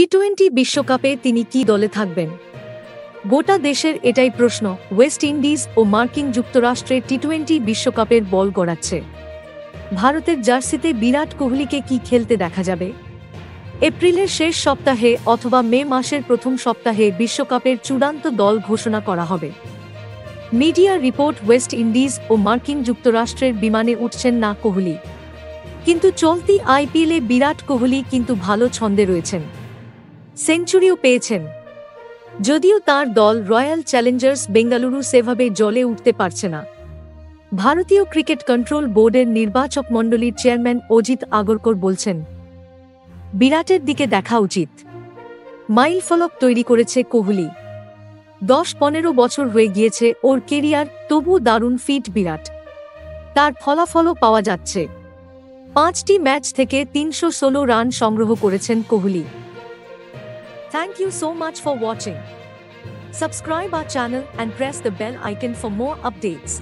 টি-20 বিশ্বকাপে তিনি কি দলে থাকবেন? গোটা দেশের এটাই প্রশ্ন। ওয়েস্ট ইন্ডিজ ও মার্কিন যুক্তরাষ্ট্রে টি-20 বিশ্বকাপের বল গড়াচ্ছে। ভারতের জার্সিতে বিরাট কোহলিকে কি খেলতে দেখা যাবে? এপ্রিলের শেষ সপ্তাহে অথবা মে মাসের প্রথম সপ্তাহে বিশ্বকাপের চূড়ান্ত দল ঘোষণা করা হবে। মিডিয়া রিপোর্ট, ওয়েস্ট ইন্ডিজ ও মার্কিন যুক্তরাষ্ট্রের বিমানে উঠছেন না কোহলি। কিন্তু চলতি আইপিএলে বিরাট কোহলি কিন্তু ভালো ছন্দে রয়েছেন, সেঞ্চুরিও পেয়েছেন। যদিও তার দল রয়্যাল চ্যালেঞ্জার্স বেঙ্গালুরু সেভাবে জ্বলে উঠতে পারছে না। ভারতীয় ক্রিকেট কন্ট্রোল বোর্ডের নির্বাচক মণ্ডলীর চেয়ারম্যান অজিত আগরকর বলছেন, বিরাটের দিকে দেখা উচিত। মাইলফলক তৈরি করেছে কোহলি। 10-15 বছর হয়ে গিয়েছে ওর কেরিয়ার, তবু দারুণ ফিট বিরাট। তার ফলাফলও পাওয়া যাচ্ছে। 5টি ম্যাচ থেকে 316 রান সংগ্রহ করেছেন Kohli. Thank you so much for watching. Subscribe our channel and press the bell icon for more updates.